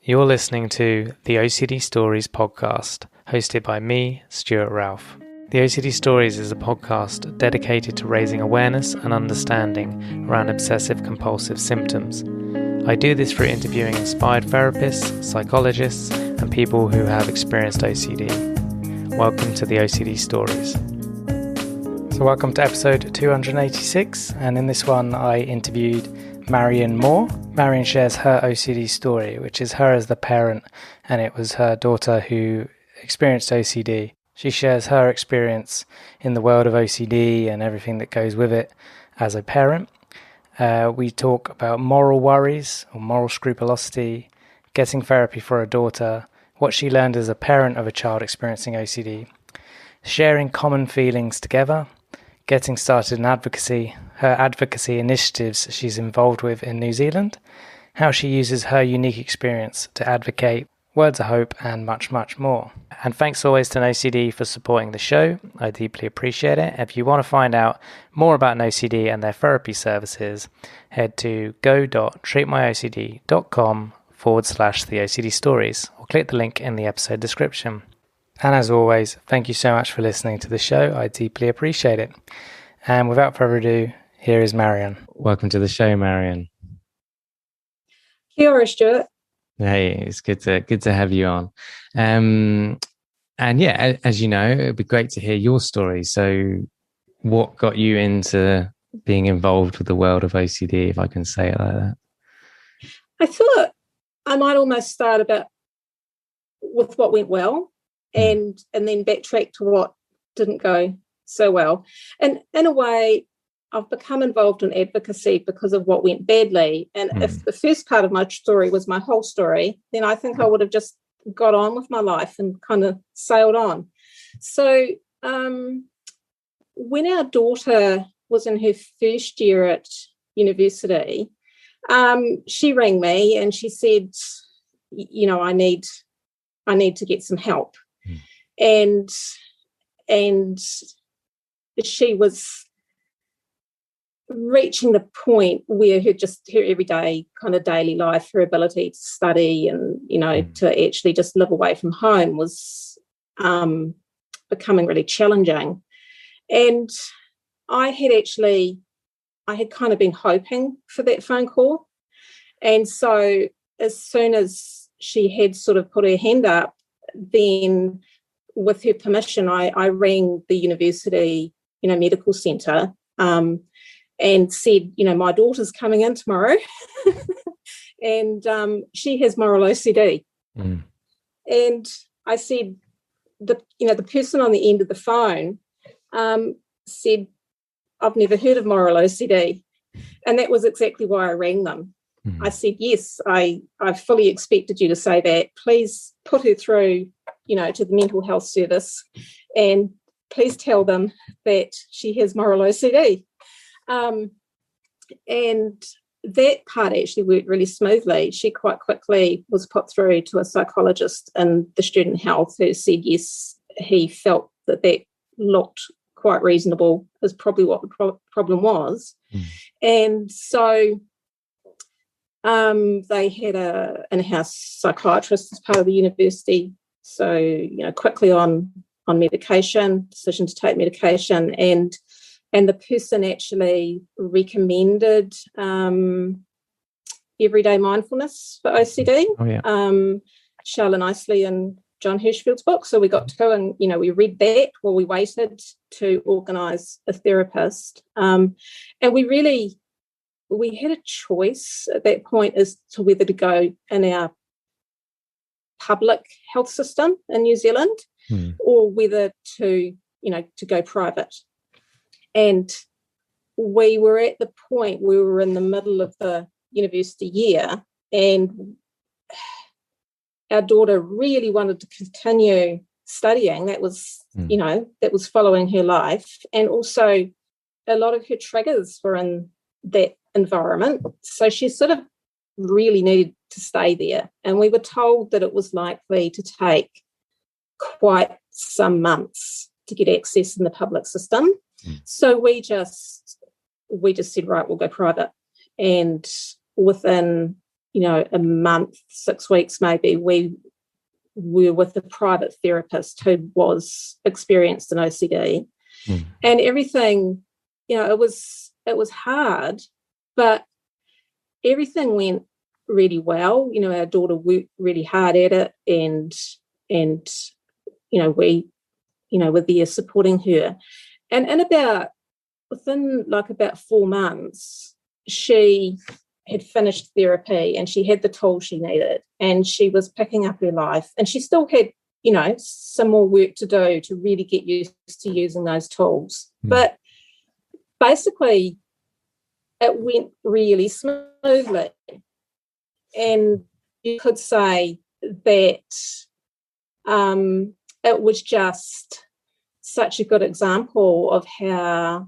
You're listening to the OCD Stories podcast, hosted by me, Stuart Ralph. The OCD Stories is a podcast dedicated to raising awareness and understanding around obsessive-compulsive symptoms. I do this through interviewing inspired therapists, psychologists, and people who have experienced OCD. Welcome to the OCD Stories. So welcome to episode 286, and in this one I interviewed Marion Maw. Marion shares her OCD story, which is her as the parent, and it was her daughter who experienced OCD. She shares her experience in the world of OCD and everything that goes with it as a parent. We talk about moral worries or moral scrupulosity, getting therapy for her daughter, what she learned as a parent of a child experiencing OCD, sharing common feelings together, getting started in advocacy, her advocacy initiatives she's involved with in New Zealand, how she uses her unique experience to advocate, words of hope, and much, much more. And thanks always to NoCD for supporting the show. I deeply appreciate it. If you want to find out more about NoCD and their therapy services, head to go.treatmyocd.com/the OCD stories, or click the link in the episode description. And as always, thank you so much for listening to the show. I deeply appreciate it. And without further ado, here is Marion. Welcome to the show, Marion. Kia ora, Stuart. Hey, it's good to have you on. And yeah, as you know, it'd be great to hear your story. So what got you into being involved with the world of OCD, if I can say it like that? I thought I might almost start with what went well and then backtrack to what didn't go so well. And in a way, I've become involved in advocacy because of what went badly. And if the first part of my story was my whole story, then I think I would have just got on with my life and kind of sailed on. So when our daughter was in her first year at university, she rang me and she said, you know, I need to get some help. And she was reaching the point where her everyday kind of daily life, her ability to study and, you know, to actually just live away from home was becoming really challenging. And I had kind of been hoping for that phone call. And so as soon as she had sort of put her hand up, then with her permission, I rang the university, you know, medical centre and said, you know, my daughter's coming in tomorrow and she has moral OCD. And I said, the person on the end of the phone said, I've never heard of moral OCD. And that was exactly why I rang them. I said, yes, I fully expected you to say that. Please put her through, you know, to the mental health service and please tell them that she has moral OCD. And that part actually worked really smoothly. She quite quickly was put through to a psychologist in the student health who said, yes, he felt that looked quite reasonable, is probably what the problem was. And so they had an in-house psychiatrist as part of the university. So, you know, quickly on medication, decision to take medication, and the person actually recommended everyday mindfulness for OCD. Charlotte Isley and John Hirschfield's book. So we got to go and, you know, we read that while we waited to organise a therapist. And we had a choice at that point as to whether to go in our public health system in New Zealand or whether to go private. And we were at the point where we were in the middle of the university year and our daughter really wanted to continue studying. That was, you know, that was following her life. And also a lot of her triggers were in that environment. So she sort of really needed to stay there. And we were told that it was likely to take quite some months to get access in the public system. So we just said, right, we'll go private. And within a month, 6 weeks maybe, we were with a private therapist who was experienced in OCD. And everything, it was hard, but everything went really well. Our daughter worked really hard at it, and we were there supporting her. And within about 4 months, she had finished therapy and she had the tools she needed, and she was picking up her life, and she still had some more work to do to really get used to using those tools. But basically it went really smoothly, and you could say that it was just such a good example of how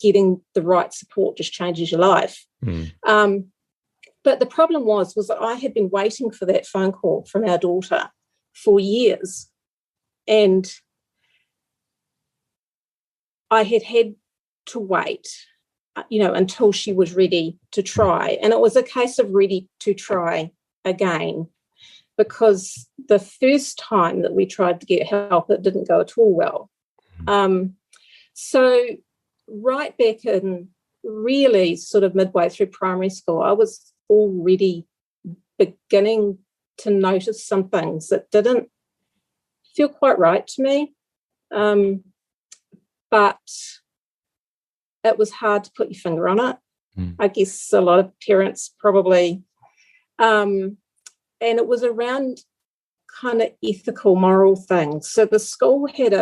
getting the right support just changes your life. But the problem was that I had been waiting for that phone call from our daughter for years, and I had to wait until she was ready to try. And it was a case of ready to try again, because the first time that we tried to get help, it didn't go at all well. So right back in really sort of midway through primary school, I was already beginning to notice some things that didn't feel quite right to me. But it was hard to put your finger on it. I guess a lot of parents probably, and it was around kind of ethical, moral things. So the school had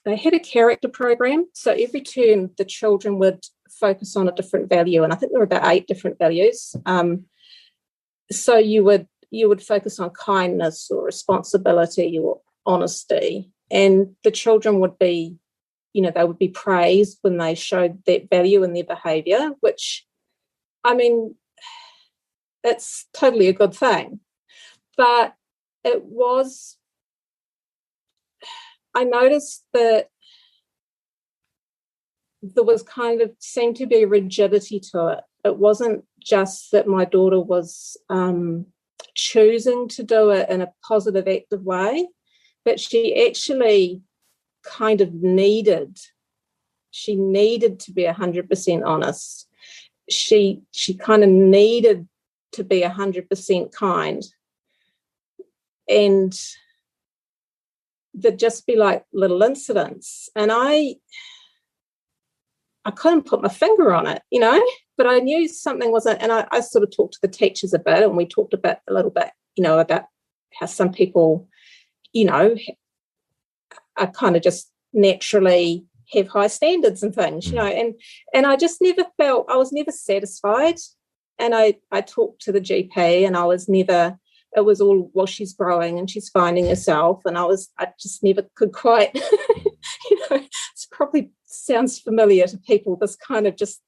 they had a character program. So every term the children would focus on a different value, and I think there were about 8 different values. So you would focus on kindness or responsibility or honesty, and the children would be, they would be praised when they showed that value in their behaviour, which, I mean, it's totally a good thing. But I noticed that there was kind of seemed to be rigidity to it. It wasn't just that my daughter was choosing to do it in a positive, active way, but she actually kind of needed to be 100% honest. She kind of needed to be 100% kind, and there'd just be like little incidents, and I couldn't put my finger on it, but I knew something wasn't. And I sort of talked to the teachers a bit, and we talked a little bit, about how some people, are kind of just naturally have high standards and things, and I just never felt, I was never satisfied. And I talked to the GP, and it was all, well, she's growing and she's finding herself, and I just never could quite, it probably sounds familiar to people, this kind of just,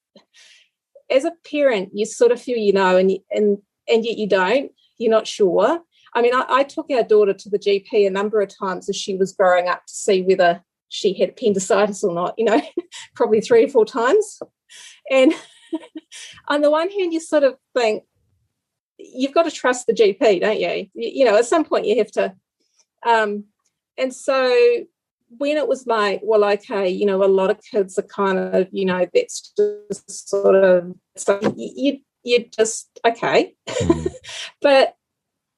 as a parent, you sort of feel, and yet you don't, you're not sure. I mean, I took our daughter to the GP a number of times as she was growing up to see whether she had appendicitis or not, probably 3 or 4 times. And on the one hand, you sort of think, you've got to trust the GP, don't you? At some point you have to. And so when it was like, well, okay, a lot of kids are kind of, that's just sort of, so you just, okay. But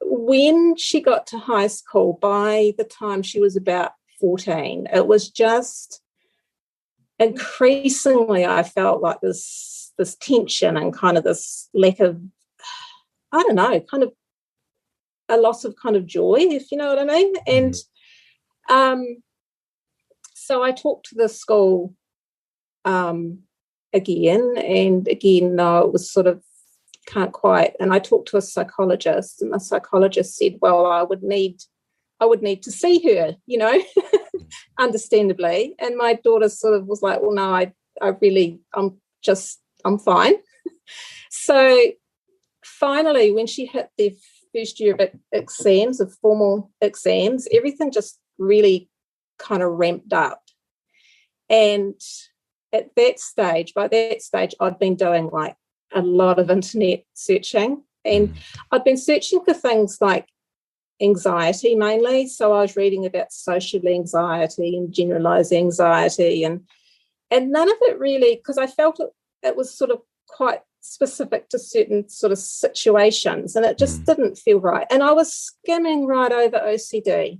when she got to high school, by the time she was about 14, it was just increasingly, I felt like this tension and kind of this lack of, I don't know, kind of a loss of kind of joy, if you know what I mean. And so I talked to the school again, and again, no, it was sort of can't quite. And I talked to a psychologist, and the psychologist said, well, I would need to see her, understandably. And my daughter sort of was like, well, no, I'm fine. So finally, when she hit the first year of exams, of formal exams, everything just really kind of ramped up. And by that stage, I'd been doing like a lot of internet searching, and I'd been searching for things like anxiety mainly. So I was reading about social anxiety and generalized anxiety, and none of it really, because I felt it was sort of quite specific to certain sort of situations, and it just didn't feel right. And I was skimming right over OCD.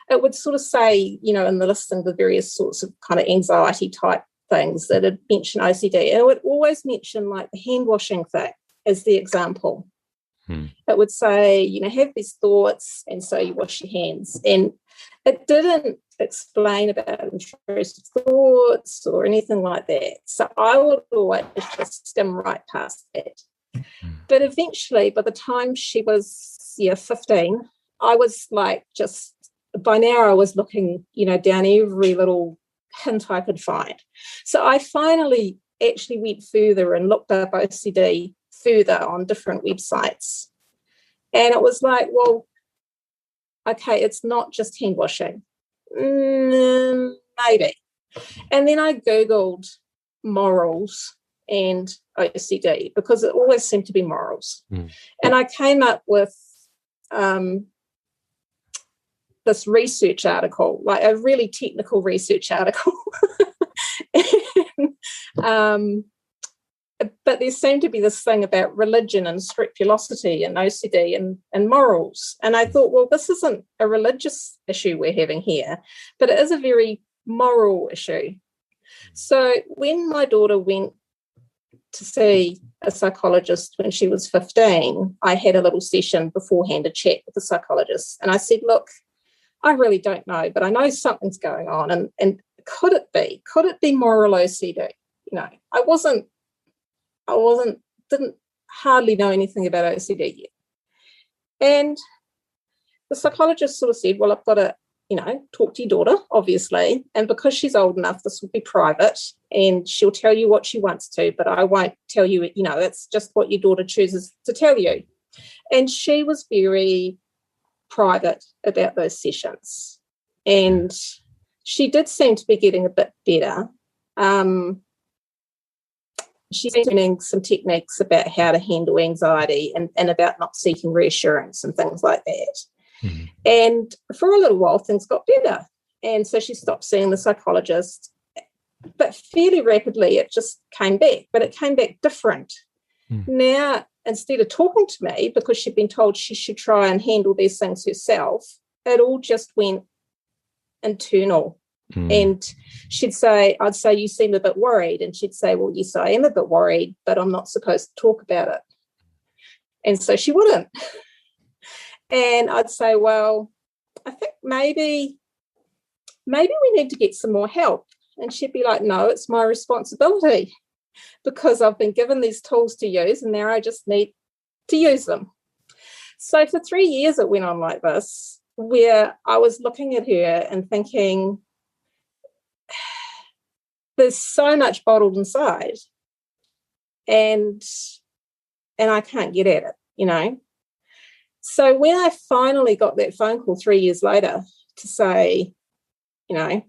It would sort of say, in the listing, the various sorts of kind of anxiety type things that had mentioned OCD. And it would always mention like the hand washing thing as the example. It would say, have these thoughts, and so you wash your hands. And it didn't explain about intrusive thoughts or anything like that. So I would always just skim right past that. But eventually, by the time she was 15, I was like by now I was looking, down every little hint I could find. So I finally actually went further and looked up OCD further on different websites. And it was like, well, okay, it's not just hand washing. Maybe. And then I Googled morals and OCD, because it always seemed to be morals. And I came up with this research article, like a really technical research article. And, but there seemed to be this thing about religion and scrupulosity and OCD and morals. And I thought, well, this isn't a religious issue we're having here, but it is a very moral issue. So when my daughter went to see a psychologist when she was 15, I had a little session beforehand, a chat with the psychologist. And I said, look, I really don't know, but I know something's going on. And could it be moral OCD? I didn't hardly know anything about OCD yet. And the psychologist sort of said, well, I've got to, talk to your daughter, obviously. And because she's old enough, this will be private, and she'll tell you what she wants to, but I won't tell you, it's just what your daughter chooses to tell you. And she was very private about those sessions. And she did seem to be getting a bit better. She's learning some techniques about how to handle anxiety and about not seeking reassurance and things like that. And for a little while, things got better. And so she stopped seeing the psychologist. But fairly rapidly, it just came back. But it came back different. Now, instead of talking to me, because she'd been told she should try and handle these things herself, it all just went internal. And I'd say, you seem a bit worried. And she'd say, well, yes, I am a bit worried, but I'm not supposed to talk about it. And so she wouldn't. And I'd say, well, I think maybe we need to get some more help. And she'd be like, no, it's my responsibility, because I've been given these tools to use and now I just need to use them. So for 3 years it went on like this, where I was looking at her and thinking, there's so much bottled inside and I can't get at it, So when I finally got that phone call 3 years later to say, I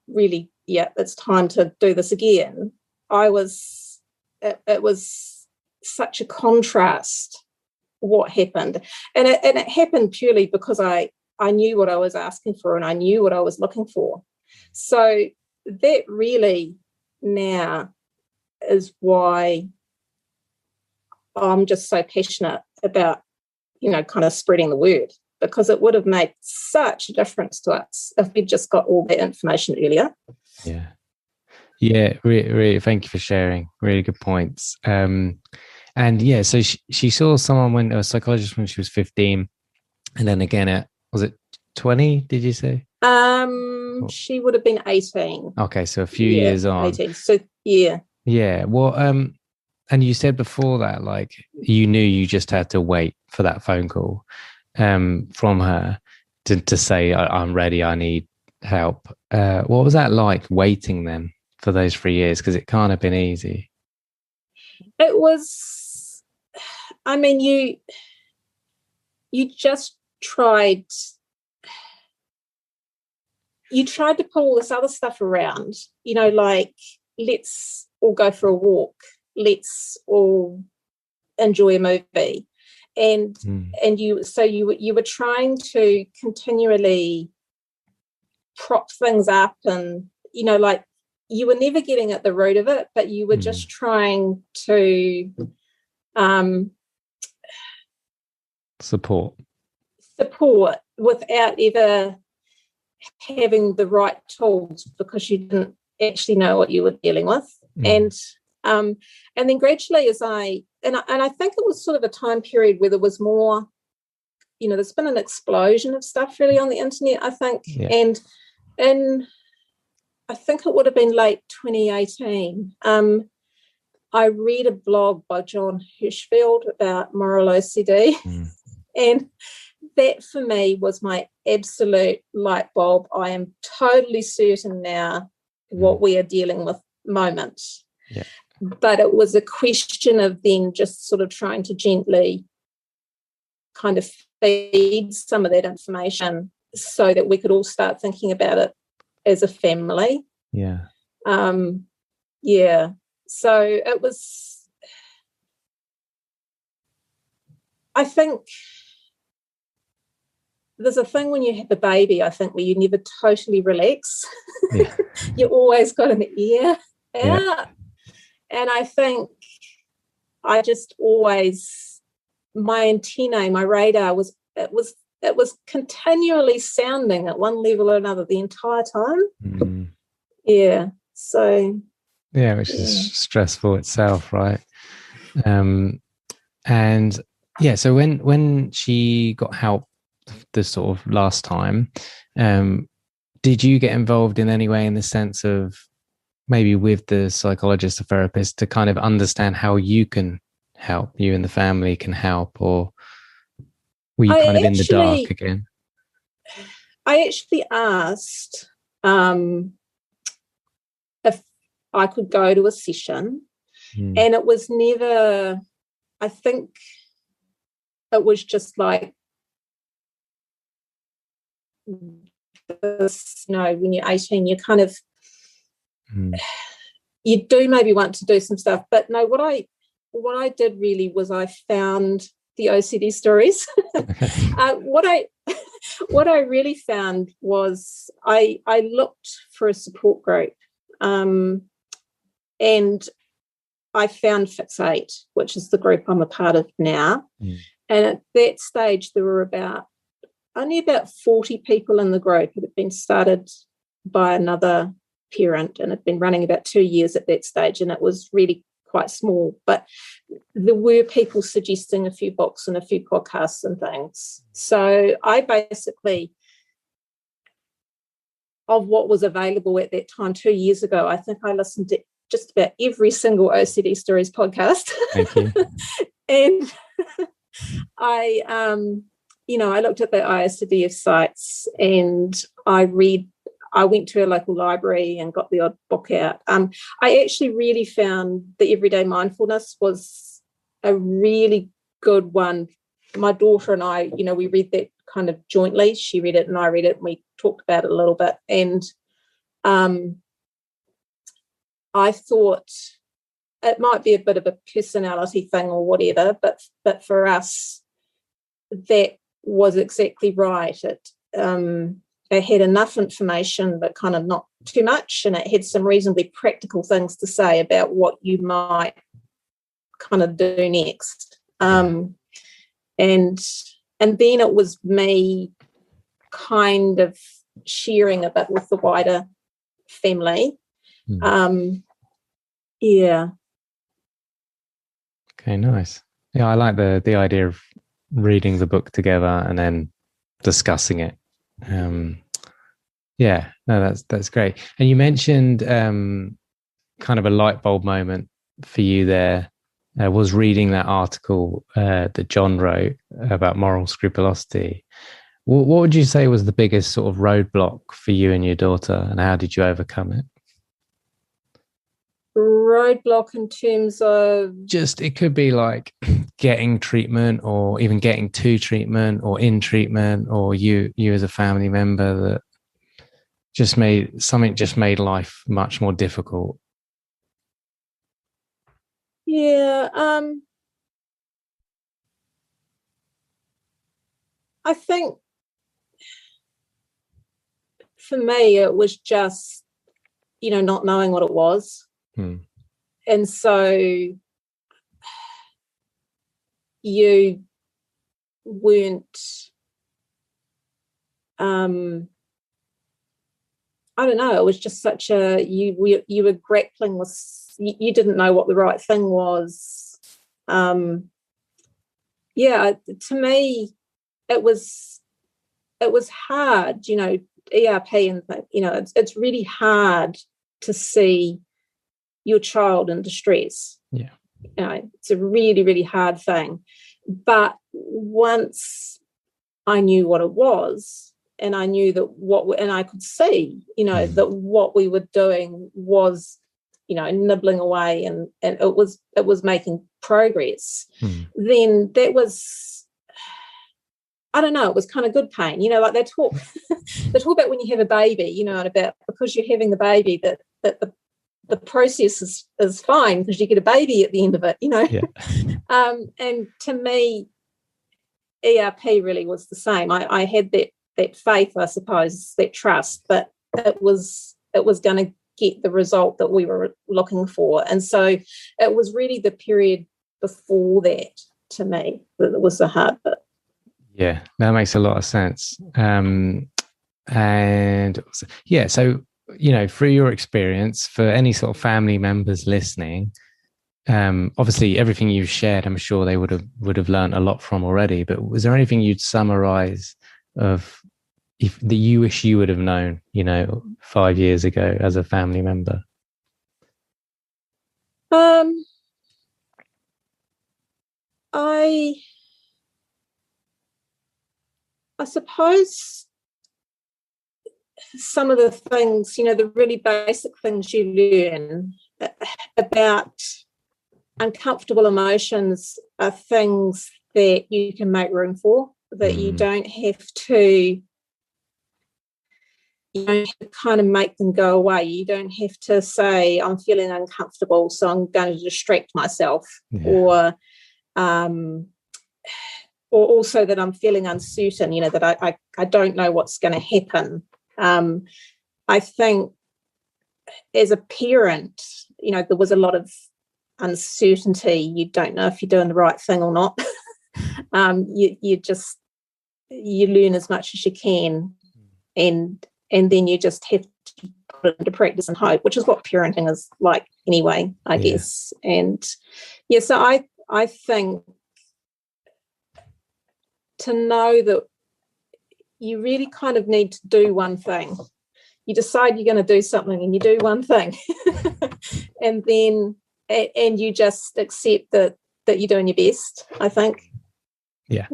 really, it's time to do this again, it was such a contrast what happened. And it happened purely because I knew what I was asking for and I knew what I was looking for. So that really now is why I'm just so passionate about, kind of spreading the word, because it would have made such a difference to us if we'd just got all that information earlier. Yeah. Yeah, really, thank you for sharing. Really good points. And yeah, so she saw a psychologist when she was 15, and then again at, was it 20, did you say? She would have been 18. Okay, so a few years on. 18. So yeah. Yeah. Well, and you said before that, like, you knew you just had to wait for that phone call from her to say, I'm ready, I need help. What was that like, waiting then for those 3 years? Because it can't have been easy. It was, I mean, you just tried to pull all this other stuff around, like, let's all go for a walk. Let's all enjoy a movie. And you were trying to continually prop things up, and like you were never getting at the root of it, but you were just trying to support without ever having the right tools, because you didn't actually know what you were dealing with. And then gradually, as I think it was sort of a time period where there was more, there's been an explosion of stuff really on the internet, I think. And I think it would have been late 2018. I read a blog by John Hirschfeld about moral OCD. And that for me was my absolute light bulb. I am totally certain now what we are dealing with moment. Yeah. But it was a question of then just sort of trying to gently kind of feed some of that information so that we could all start thinking about it as a family. Yeah. So it was, I think there's a thing when you have a baby, I think, where you never totally relax. Yeah. You always got an ear out. Yeah. And I think I just always, my antennae, my radar was continually sounding at one level or another the entire time. Yeah. So. Yeah, which is stressful itself, right? And yeah, so when she got help the sort of last time, did you get involved in any way in the sense of maybe with the psychologist or therapist to kind of understand how you can help, you and the family can help, or were you kind of in the dark again? I actually asked if I could go to a session, and it was never, I think it was just like this, when you're 18, you kind of, you do maybe want to do some stuff, but no, what I did really was I found the OCD stories. What I really found was I looked for a support group, and I found Fix8, which is the group I'm a part of now. And at that stage, there were only about 40 people in the group. It had been started by another parent and had been running about 2 years at that stage, and it was really quite small. But there were people suggesting a few books and a few podcasts and things. So I basically, of what was available at that time 2 years ago, I think I listened to just about every single OCD Stories podcast. Thank you. And I looked at the ISDF sites, and I went to a local library and got the odd book out. I actually really found the Everyday Mindfulness was a really good one. My daughter and I, we read that kind of jointly. She read it and I read it, and we talked about it a little bit. And I thought it might be a bit of a personality thing or whatever, but for us, that was exactly right. It had enough information, but kind of not too much, and it had some reasonably practical things to say about what you might kind of do next. And then it was me kind of sharing a bit with the wider family. Okay, nice. Yeah, I like the idea of reading the book together and then discussing it. That's great. And you mentioned kind of a light bulb moment for you there was reading that article that John wrote about moral scrupulosity. What would you say was the biggest sort of roadblock for you and your daughter, and how did you overcome it? Roadblock in terms of? Just, it could be like getting treatment, or even getting to treatment, or in treatment, or you as a family member that just made life much more difficult. Yeah. I think for me, it was just, not knowing what it was. And so you weren't, I don't know, it was just such you were grappling with, you didn't know what the right thing was. To me, it was hard, ERP, and it's really hard to see your child in distress. Yeah. It's a really, really hard thing. But once I knew what it was, and I knew that and I could see, that what we were doing was, nibbling away, and it was making progress. Then that was, I don't know, it was kind of good pain, like they talk about when you have a baby, and about because you're having the baby that the process is fine because you get a baby at the end of it, Yeah. And to me, ERP really was the same. I had that faith, I suppose, that trust, that it was going to get the result that we were looking for. And so it was really the period before that, to me, that was the hard bit. Yeah, that makes a lot of sense. So, through your experience, for any sort of family members listening, obviously everything you've shared, I'm sure they would have learned a lot from already, but was there anything you'd summarize of that you wish you would have known, 5 years ago as a family member? I suppose some of the things, the really basic things you learn about uncomfortable emotions are things that you can make room for, that you don't have to kind of make them go away. You don't have to say, I'm feeling uncomfortable, so I'm going to distract myself, or also that I'm feeling uncertain, that I don't know what's going to happen. I think as a parent, there was a lot of uncertainty. You don't know if you're doing the right thing or not. You learn as much as you can, and then you just have to put it into practice and hope, which is what parenting is like anyway, I guess. And so I think to know that you really kind of need to do one thing. You decide you're going to do something and you do one thing and you just accept that you're doing your best, I think. Yeah,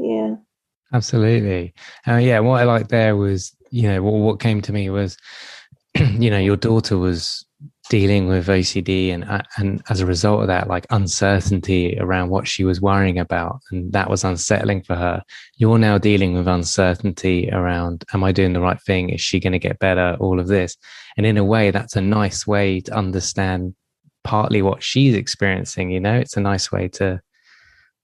absolutely. What I liked there was, what came to me was, your daughter was dealing with OCD and as a result of that, like uncertainty around what she was worrying about, and that was unsettling for her. You're now dealing with uncertainty around, am I doing the right thing? Is she going to get better? All of this. And in a way, that's a nice way to understand partly what she's experiencing. It's a nice way to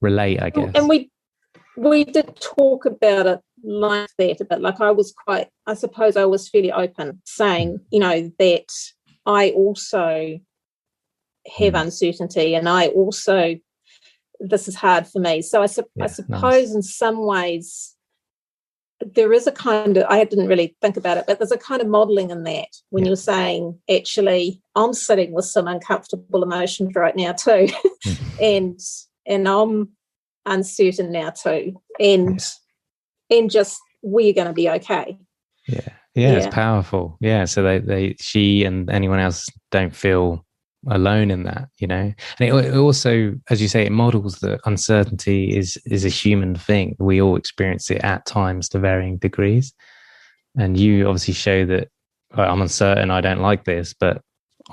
relate, I guess. And we did talk about it like that a bit. Like I was fairly open, saying, that I also have uncertainty, and I also, this is hard for me. So I suppose in some ways there is a kind of, I didn't really think about it, but there's a kind of modelling in that when you're saying, actually, I'm sitting with some uncomfortable emotions right now too, and I'm uncertain now too, and just, we're going to be okay. It's powerful. So she and anyone else don't feel alone in that, and it also, as you say, it models that uncertainty is a human thing. We all experience it at times to varying degrees, and you obviously show that I'm uncertain, I don't like this, but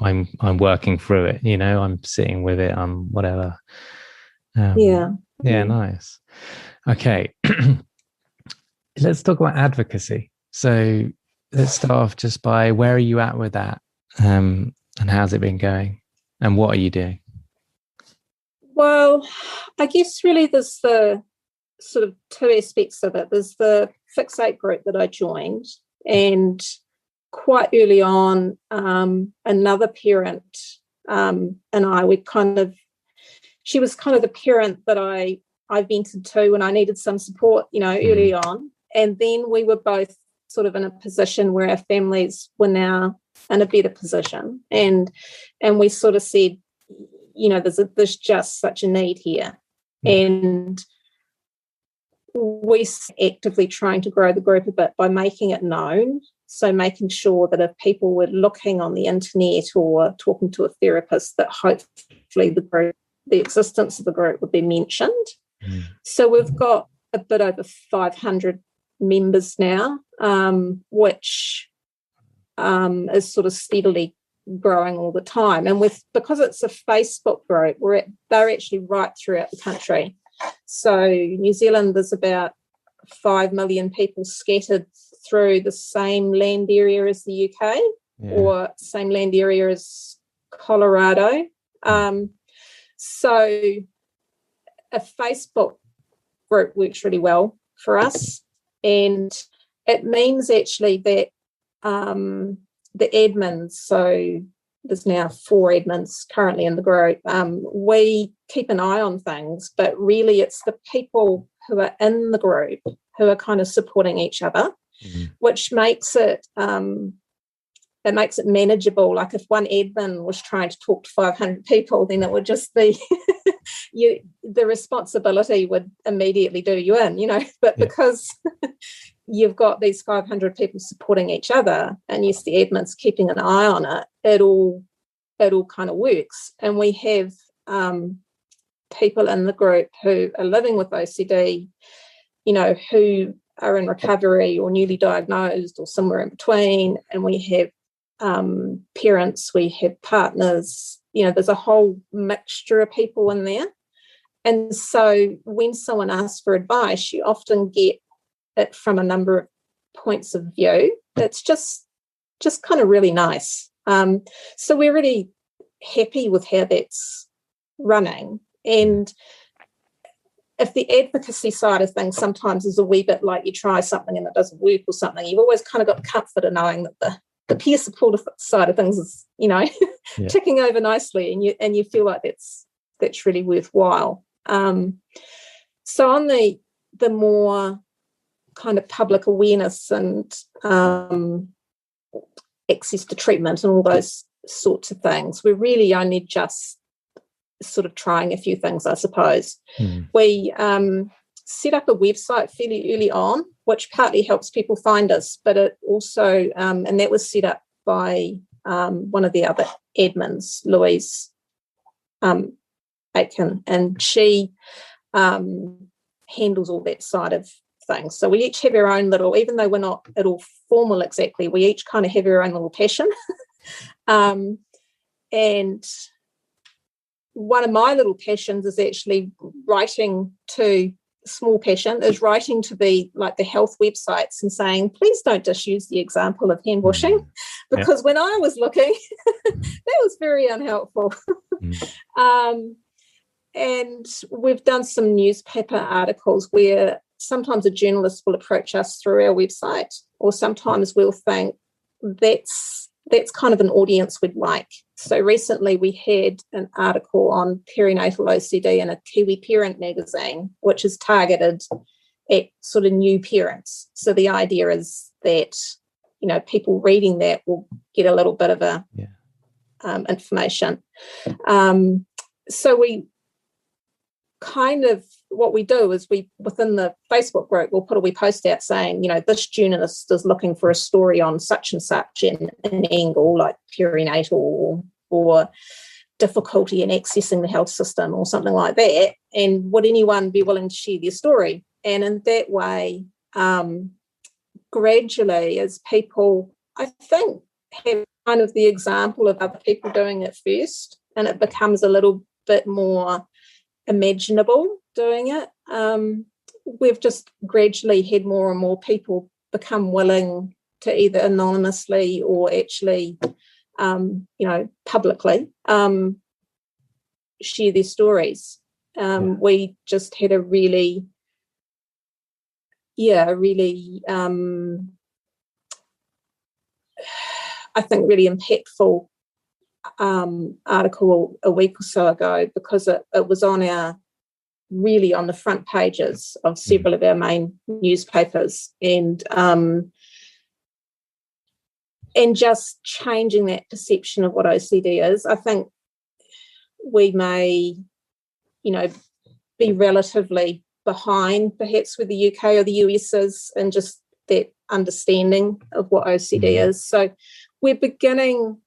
I'm working through it. I'm sitting with it, I'm whatever. Nice. Okay. Let's talk about advocacy. So let's start off just by, where are you at with that? And how's it been going? And what are you doing? Well, I guess really there's the sort of two aspects of it. There's the Fixate group that I joined, and quite early on, another parent and I, she was kind of the parent that I vented to when I needed some support, early on. And then we were both sort of in a position where our families were now in a better position. And we sort of said, there's just such a need here. And we actively trying to grow the group a bit by making it known. So making sure that if people were looking on the internet or talking to a therapist, that hopefully the existence of the group would be mentioned. So we've got a bit over 500 members now, which is sort of steadily growing all the time. And because it's a Facebook group, they're actually right throughout the country. So New Zealand, there's about 5 million people scattered through the same land area as the UK, or same land area as Colorado. So a Facebook group works really well for us, and it means actually that the admins, so there's now 4 admins currently in the group, we keep an eye on things, but really it's the people who are in the group who are kind of supporting each other, which makes it manageable. Like if one admin was trying to talk to 500 people, then it would just be the responsibility would immediately do you in, but because you've got these 500 people supporting each other, and yes, the admin's keeping an eye on it, it all kind of works. And we have people in the group who are living with OCD, who are in recovery or newly diagnosed or somewhere in between, and we have parents, we have partners, there's a whole mixture of people in there. And so when someone asks for advice, you often get it from a number of points of view. It's just kind of really nice. So we're really happy with how that's running. And if the advocacy side of things sometimes is a wee bit like you try something and it doesn't work or something, you've always kind of got the comfort of knowing that the peer support side of things is, ticking over nicely, and you feel like that's really worthwhile. So on the more kind of public awareness and access to treatment and all those sorts of things, we're really only just sort of trying a few things, I suppose. We set up a website fairly early on, which partly helps people find us, but it also, and that was set up by one of the other admins, Louise Aitken, and she handles all that side of things. So we each have our own little, even though we're not at all formal exactly, we each kind of have our own little passion. And one of my little passions is actually writing to the health websites and saying, please don't just use the example of hand washing, because when I was looking, that was very unhelpful. And we've done some newspaper articles where sometimes a journalist will approach us through our website, or sometimes we'll think that's kind of an audience we'd like. So recently we had an article on perinatal OCD in a Kiwi Parent magazine, which is targeted at sort of new parents. So the idea is that, people reading that will get a little bit of information. So we kind of, what we do is within the Facebook group, we'll put a wee post out saying, this journalist is looking for a story on such and such in an angle like perinatal or difficulty in accessing the health system or something like that. And would anyone be willing to share their story? And in that way, gradually, as people, I think, have kind of the example of other people doing it first, and it becomes a little bit more imaginable doing it. We've just gradually had more and more people become willing to either anonymously or actually, publicly share their stories. We just had a really I think really impactful article a week or so ago, because it was on the front pages of several of our main newspapers, and just changing that perception of what OCD is. I think we may, be relatively behind perhaps where the UK or the US is, and just that understanding of what OCD is. So we're beginning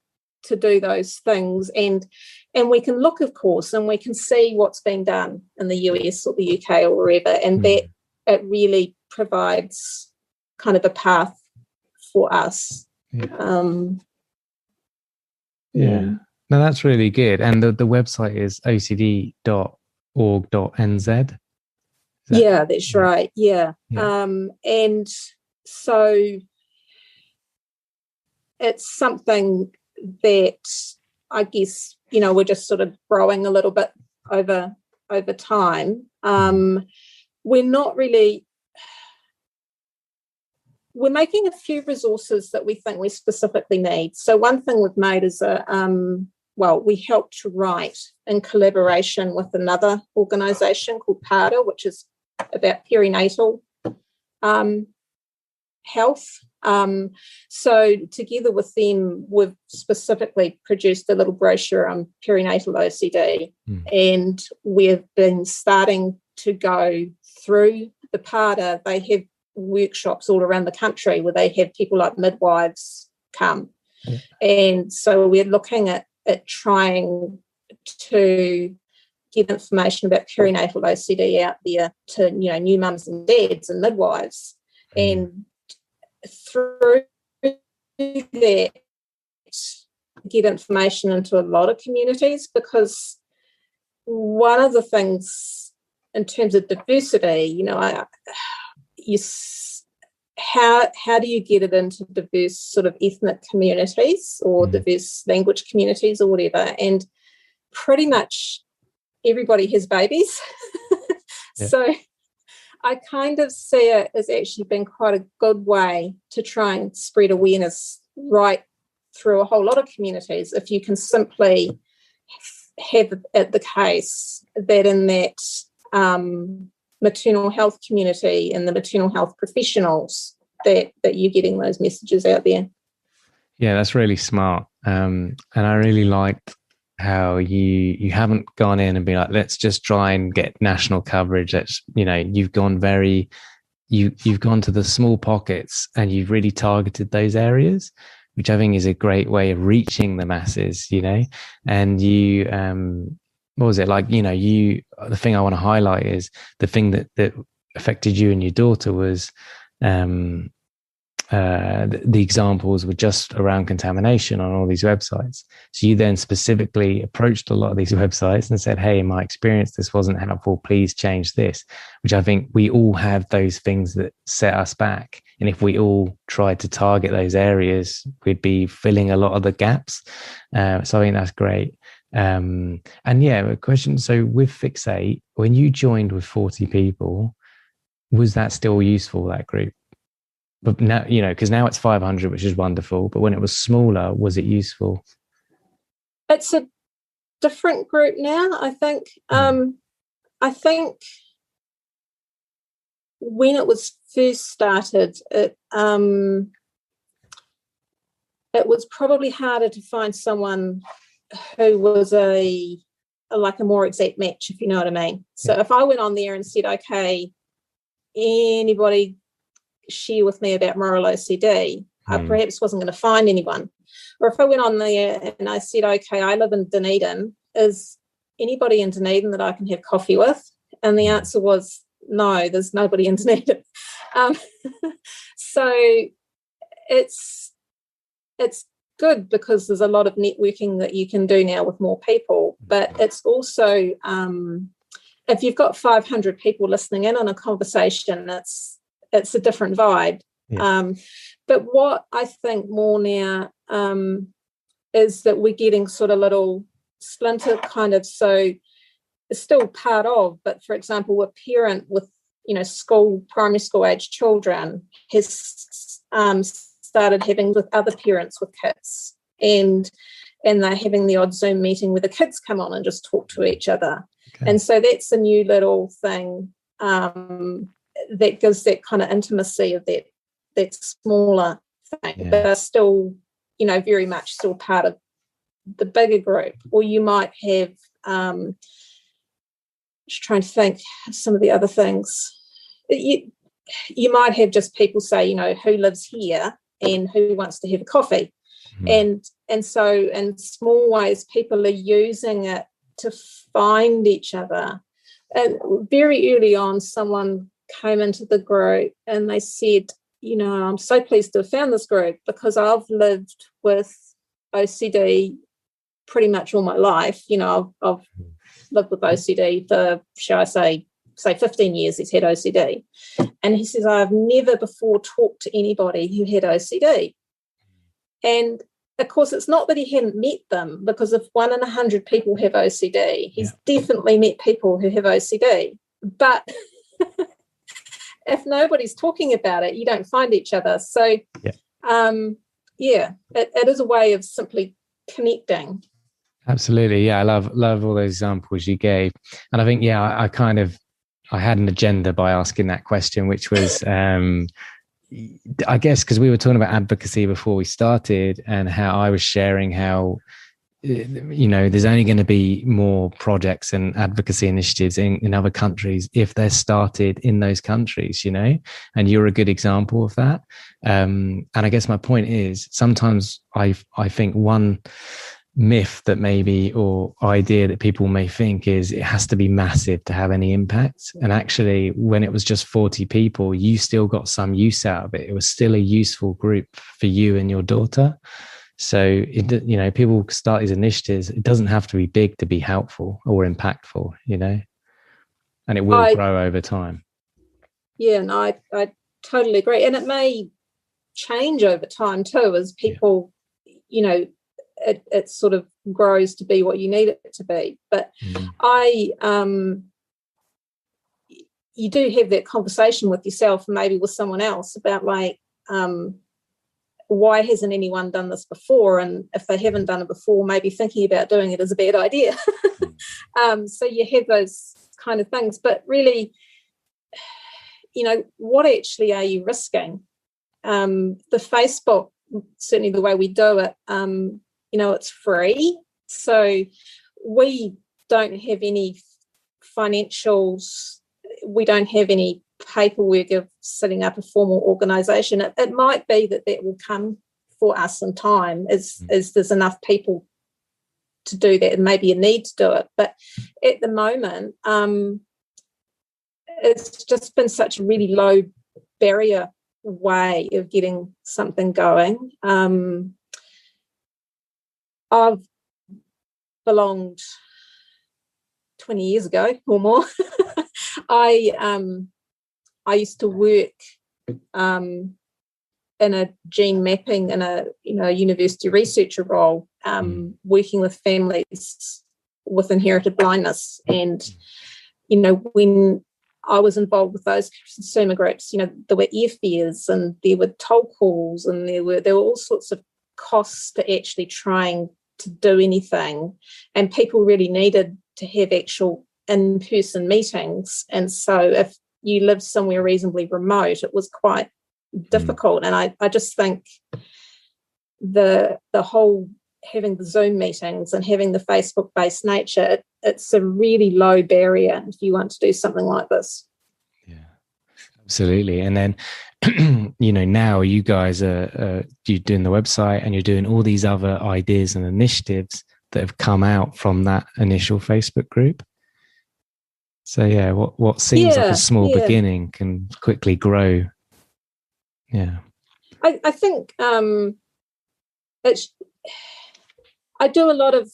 to do those things, and we can look, of course, and we can see what's being done in the US or the UK or wherever, and that it really provides kind of a path for us. No, that's really good. And the website is ocd.org.nz. Yeah, that's right. Yeah. And so it's something that I guess, we're just sort of growing a little bit over time. We're making a few resources that we think we specifically need. So one thing we've made is we helped to write in collaboration with another organisation called PARDA, which is about perinatal health. So together with them, we've specifically produced a little brochure on perinatal OCD, and we've been starting to go through the PARDA. They have workshops all around the country where they have people like midwives come. And so we're looking at trying to get information about perinatal OCD out there to, new mums and dads and midwives. And through that, get information into a lot of communities, because one of the things in terms of diversity, how do you get it into diverse sort of ethnic communities or diverse language communities or whatever? And pretty much everybody has babies. So I kind of see it as actually being quite a good way to try and spread awareness right through a whole lot of communities, if you can simply have it the case that in that maternal health community and the maternal health professionals that you're getting those messages out there. Yeah, that's really smart. And I really liked how you haven't gone in and been like, let's just try and get national coverage. You've gone you've gone to the small pockets and you've really targeted those areas, which I think is a great way of reaching the masses, and you, what was it like? The thing I want to highlight is the thing that affected you and your daughter was the examples were just around contamination on all these websites. So you then specifically approached a lot of these websites and said, hey, in my experience, this wasn't helpful. Please change this, which I think we all have those things that set us back. And if we all tried to target those areas, we'd be filling a lot of the gaps. So I think that's great. And a question. So with Fixate, when you joined with 40 people, was that still useful, that group? But now, because now it's 500, which is wonderful. But when it was smaller, was it useful? It's a different group now, I think. I think when it was first started, it was probably harder to find someone who was a more exact match, if you know what I mean. So if I went on there and said, okay, anybody share with me about moral OCD, I perhaps wasn't going to find anyone. Or if I went on there and I said, okay, I live in Dunedin, is anybody in Dunedin that I can have coffee with? And the answer was no, there's nobody in Dunedin. So it's good because there's a lot of networking that you can do now with more people, but it's also if you've got 500 people listening in on a conversation, it's a different vibe. But what I think more now is that we're getting sort of little splinter kind of, so still part of, but for example, a parent with, primary school age children has started having with other parents with kids, and they're having the odd Zoom meeting where the kids come on and just talk to each other. Okay. And so that's a new little thing that gives that kind of intimacy of that smaller thing, but still, very much still part of the bigger group. Or you might have, just trying to think of some of the other things. You might have just people say, who lives here and who wants to have a coffee. Mm. And so in small ways, people are using it to find each other. And very early on, someone came into the group and they said, I'm so pleased to have found this group because I've lived with OCD pretty much all my life. I've lived with OCD for, shall I say 15 years. He's had OCD. And he says, I've never before talked to anybody who had OCD. And of course, it's not that he hadn't met them, because if 1 in 100 people have OCD, he's definitely met people who have OCD. But if nobody's talking about it, you don't find each other. So, it is a way of simply connecting. Absolutely. Yeah, I love all those examples you gave. And I think, I had an agenda by asking that question, which was, I guess, because we were talking about advocacy before we started, and how I was sharing how, there's only going to be more projects and advocacy initiatives in other countries if they're started in those countries, and you're a good example of that. And I guess my point is, sometimes I think one myth that maybe, or idea that people may think, is it has to be massive to have any impact. And actually, when it was just 40 people, you still got some use out of it. It was still a useful group for you and your daughter. So people start these initiatives. It doesn't have to be big to be helpful or impactful, and it will grow over time. Yeah, no, I totally agree. And it may change over time too, as people, it sort of grows to be what you need it to be. But you do have that conversation with yourself, maybe with someone else, about why hasn't anyone done this before? And if they haven't done it before, maybe thinking about doing it is a bad idea. So you have those kind of things. But really, what actually are you risking? The Facebook, certainly the way we do it, it's free. So we don't have any financials. We don't have any paperwork of setting up a formal organisation. It might be that will come for us in time as there's enough people to do that, and maybe a need to do it. But at the moment, it's just been such a really low barrier way of getting something going. I've belonged 20 years ago or more. I used to work in a gene mapping in a university researcher role, working with families with inherited blindness. And when I was involved with those consumer groups, there were airfares and there were toll calls, and there were all sorts of costs to actually trying to do anything, and people really needed to have actual in-person meetings. And so if you lived somewhere reasonably remote, it was quite difficult. And I just think the whole having the Zoom meetings and having the Facebook-based nature, it's a really low barrier if you want to do something like this. Yeah, absolutely. And then now you guys are you're doing the website, and you're doing all these other ideas and initiatives that have come out from that initial Facebook group. So what seems like a small beginning can quickly grow. Yeah, I think I do a lot of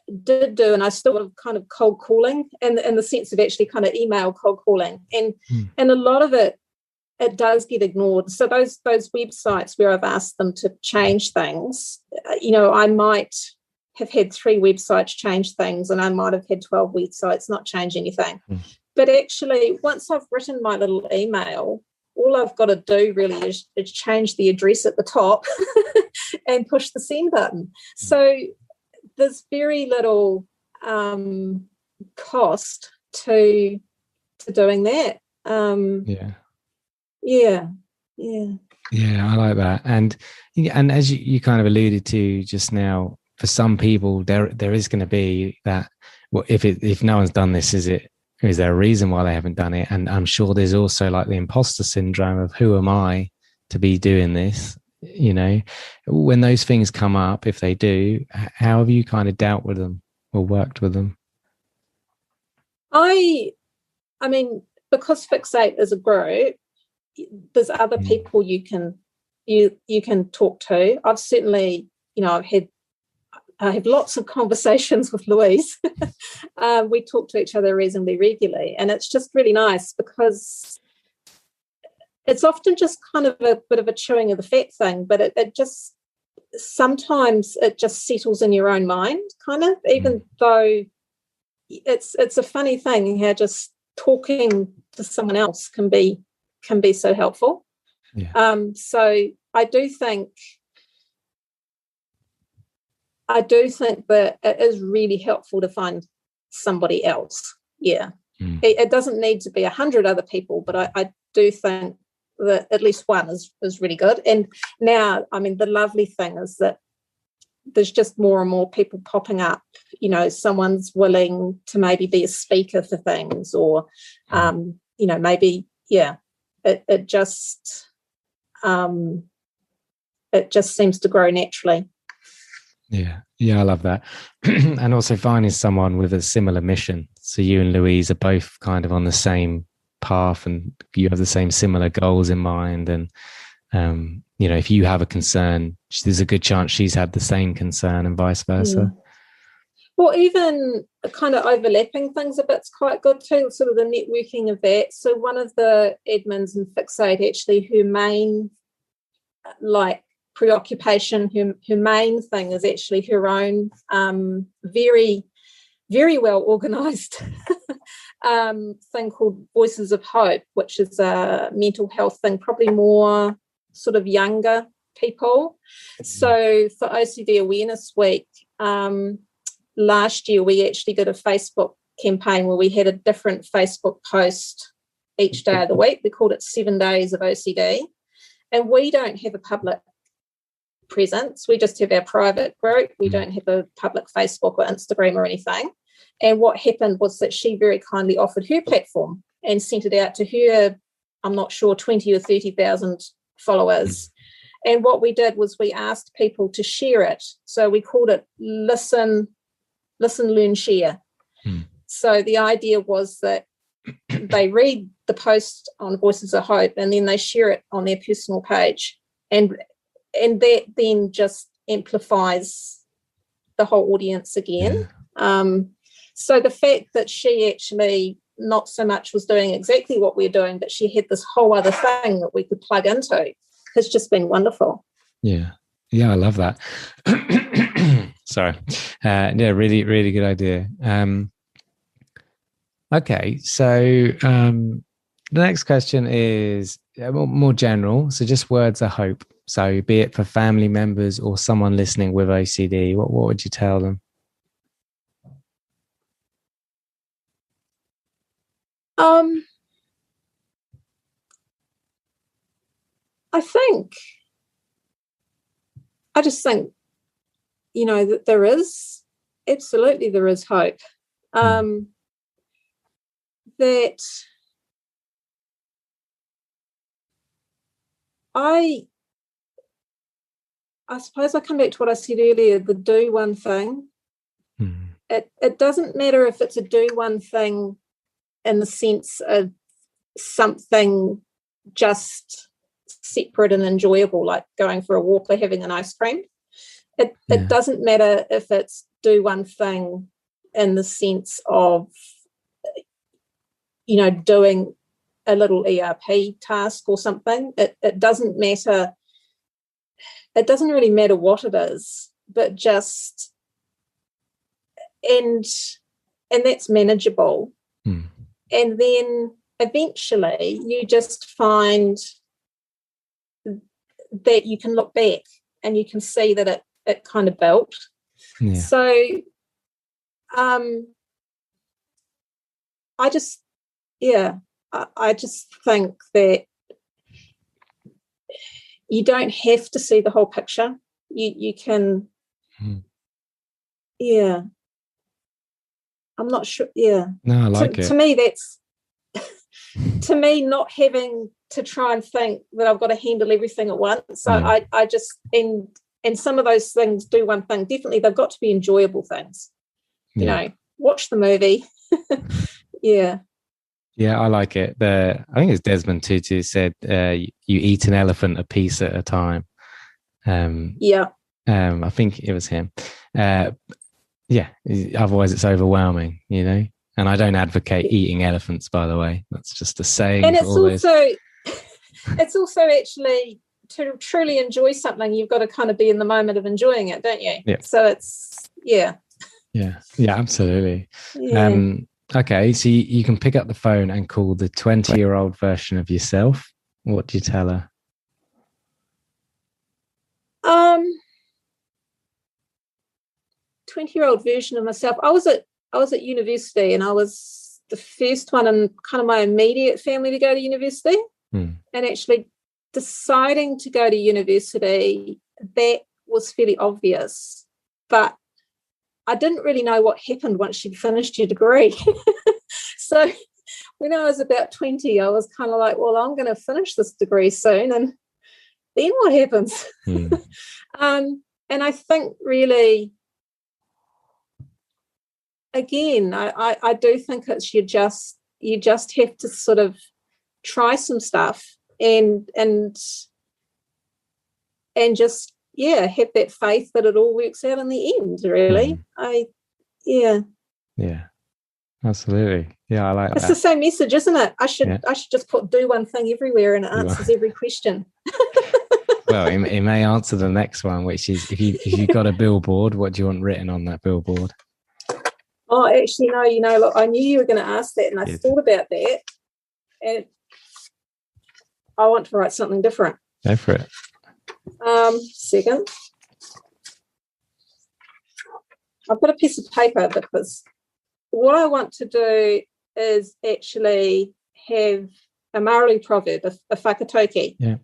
and I still have kind of cold calling, in the sense of actually kind of email cold calling, and a lot of it does get ignored. So those websites where I've asked them to change things, I might have had 3 websites change things, and I might have had 12 websites not change anything. But actually, once I've written my little email, all I've got to do really is change the address at the top and push the send button. So there's very little cost to doing that. Yeah, I like that. And as you kind of alluded to just now, for some people there is going to be that, well, if no one's done this, is there a reason why they haven't done it? And I'm sure there's also like the imposter syndrome of, who am I to be doing this? When those things come up, if they do, how have you kind of dealt with them or worked with them? I mean, because Fixate is a group, there's other people you can talk to. I've certainly, I have lots of conversations with Louise. We talk to each other reasonably regularly, and it's just really nice because it's often just kind of a bit of a chewing of the fat thing, but it just sometimes it just settles in your own mind, kind of, even though it's a funny thing how just talking to someone else can be so helpful. So I do think that it is really helpful to find somebody else. It doesn't need to be 100 other people, but I do think that at least one is really good. And now, I mean, the lovely thing is that there's just more and more people popping up. Someone's willing to maybe be a speaker for things, or maybe it just seems to grow naturally. I love that. And also finding someone with a similar mission, so you and Louise are both kind of on the same path and you have the same similar goals in mind, and if you have a concern, there's a good chance she's had the same concern, and vice versa. Well, even kind of overlapping things a bit's quite good too, sort of the networking of that. So one of the admins in Fixate, actually, her main preoccupation, her main thing is actually her own very, very well organised thing called Voices of Hope, which is a mental health thing, probably more sort of younger people. So for OCD Awareness Week, last year we actually did a Facebook campaign where we had a different Facebook post each day of the week. We called it 7 Days of OCD. And we don't have a public presence. We just have our private group. We don't have a public Facebook or Instagram or anything. And what happened was that she very kindly offered her platform and sent it out to her, I'm not sure, 20 or 30,000 followers. And what we did was we asked people to share it. So we called it Listen, Learn, Share. So the idea was that they read the post on Voices of Hope and then they share it on their personal page. And that then just amplifies the whole audience again. So the fact that she actually not so much was doing exactly what we're doing, but she had this whole other thing that we could plug into, has just been wonderful. I love that. Sorry. Really, really good idea. Okay, so the next question is more general, so just words of hope. So be it for family members or someone listening with OCD, what would you tell them? I just think, that there is hope. That I suppose I come back to what I said earlier, the do one thing. It doesn't matter if it's a do one thing in the sense of something just separate and enjoyable, like going for a walk or having an ice cream. It doesn't matter if it's do one thing in the sense of, doing a little ERP task or something. It doesn't matter. It doesn't really matter what it is, but just and that's manageable. Mm. And then eventually you just find that you can look back and you can see that it kind of built. Yeah. So I just think that you don't have to see the whole picture. You can, I'm not sure. Yeah. No, I like it. To me, that's to me not having to try and think that I've got to handle everything at once. So I just and some of those things do one thing. Definitely, they've got to be enjoyable things. You know, watch the movie. Yeah. Yeah, I like it. I think it's Desmond Tutu said, "You eat an elephant a piece at a time." I think it was him. Otherwise it's overwhelming, you know. And I don't advocate eating elephants, by the way. That's just a saying. And it's also actually, to truly enjoy something, you've got to kind of be in the moment of enjoying it, don't you? Yeah. So it's Yeah, absolutely. Yeah. Okay, so you can pick up the phone and call the 20-year-old version of yourself. What do you tell her? 20-year-old version of myself. I was at university, and I was the first one in kind of my immediate family to go to university. And actually deciding to go to university, that was fairly obvious. But I didn't really know what happened once she'd finished your degree. So when I was about 20, I was kind of like, well, I'm going to finish this degree soon, and then what happens? And I think really, again, I do think it's you just have to sort of try some stuff and just have that faith that it all works out in the end, really. Absolutely. Yeah, I like that. It's the same message, isn't it? I should just put do one thing everywhere, and it answers every question. Well, it may answer the next one, which is if you got a billboard, what do you want written on that billboard? Oh, actually, no, look, I knew you were going to ask that, and I thought about that, and I want to write something different. Go for it. Second. I've got a piece of paper, because what I want to do is actually have a Maori proverb, a whakatoki. Yeah.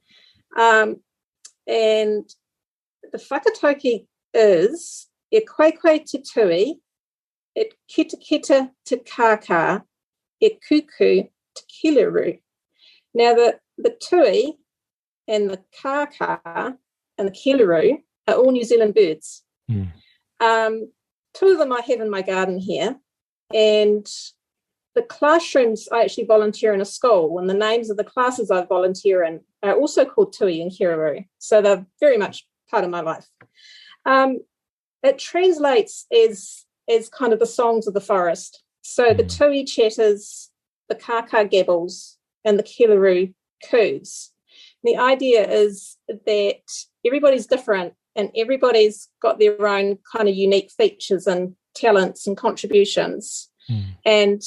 And the whakatoki is e koe te tui, e kita te kaka, e kuku te kileru. Now, the tui and the kaka and the kileru are all New Zealand birds. Two of them I have in my garden here, and the classrooms I actually volunteer in a school, and the names of the classes I volunteer in are also called Tui and Kiruru, so they're very much part of my life. It translates as kind of the songs of the forest. So the Tui chatters, the Kaka gabbles, and the Kiruru coos. The idea is that everybody's different, and everybody's got their own kind of unique features and talents and contributions. And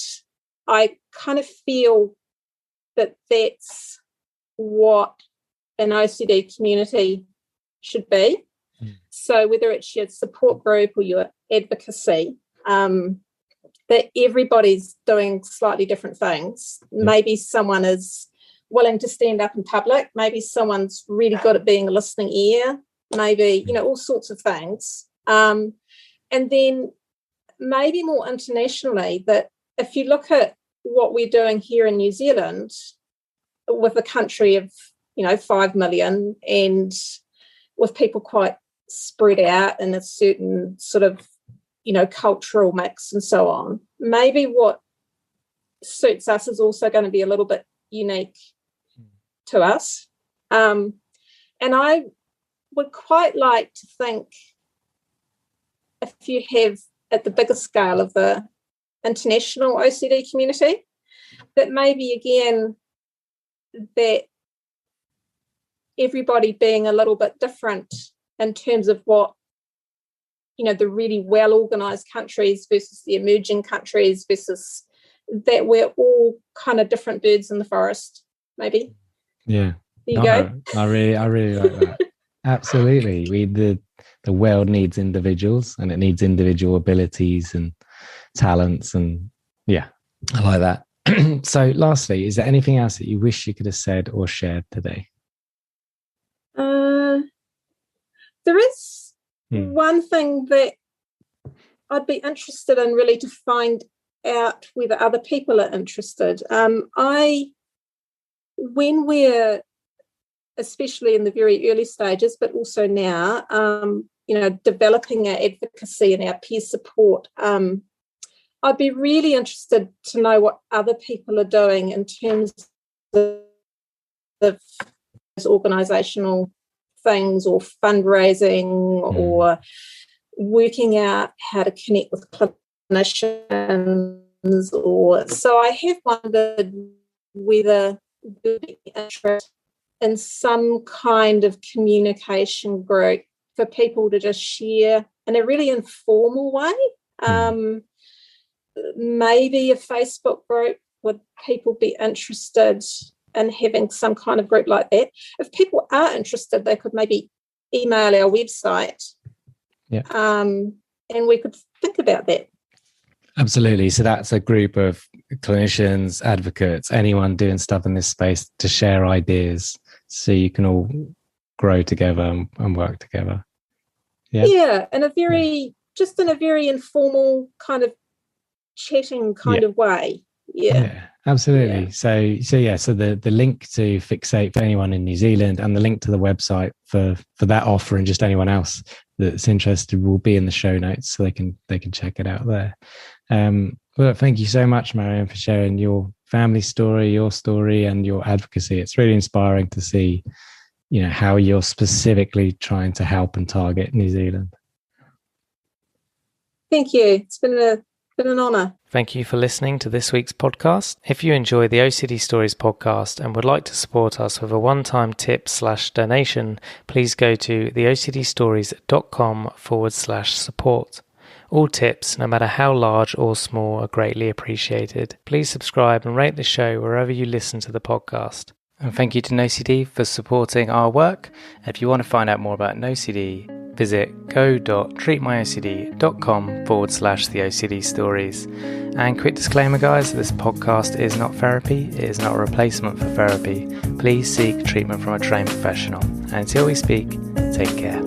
I kind of feel that that's what an OCD community should be. So whether it's your support group or your advocacy, that everybody's doing slightly different things. Maybe someone is willing to stand up in public. Maybe someone's really good at being a listening ear. Maybe, all sorts of things. And then maybe more internationally, that if you look at what we're doing here in New Zealand with a country of, 5 million, and with people quite spread out in a certain sort of, cultural mix and so on, maybe what suits us is also going to be a little bit unique to us. And I would quite like to think, if you have at the bigger scale of the international OCD community, that maybe again that everybody being a little bit different in terms of what the really well-organised countries versus the emerging countries versus that we're all kind of different birds in the forest, maybe. Yeah. There you go. I really like that. Absolutely. The world needs individuals, and it needs individual abilities and talents, and yeah, I like that. So lastly, is there anything else that you wish you could have said or shared today? There is one thing that I'd be interested in, really, to find out whether other people are interested. When we're, especially in the very early stages, but also now, developing our advocacy and our peer support, I'd be really interested to know what other people are doing in terms of organisational things or fundraising or working out how to connect with clinicians. So I have wondered whether there would be interest in some kind of communication group for people to just share in a really informal way. Maybe a Facebook group. Would people be interested in having some kind of group like that? If people are interested, they could maybe email our website, and we could think about that. Absolutely. So that's a group of clinicians, advocates, anyone doing stuff in this space to share ideas, so you can all grow together and work together. Yeah, in a very informal kind of chatting kind of way. Yeah, absolutely. So the link to Fixate for anyone in New Zealand, and the link to the website for that offer, and just anyone else that's interested, will be in the show notes, so they can check it out there. Well, thank you so much, Marion, for sharing your family story, your story, and your advocacy. It's really inspiring to see, how you're specifically trying to help and target New Zealand. Thank you. It's been an honour. Thank you for listening to this week's podcast. If you enjoy the OCD Stories podcast and would like to support us with a one-time tip/donation, please go to theocdstories.com/support. All tips, no matter how large or small, are greatly appreciated. Please subscribe and rate the show wherever you listen to the podcast. And thank you to NoCD for supporting our work. If you want to find out more about NoCD, visit go.treatmyocd.com/theOCD stories. And quick disclaimer, guys, this podcast is not therapy. It is not a replacement for therapy. Please seek treatment from a trained professional. And until we speak, take care.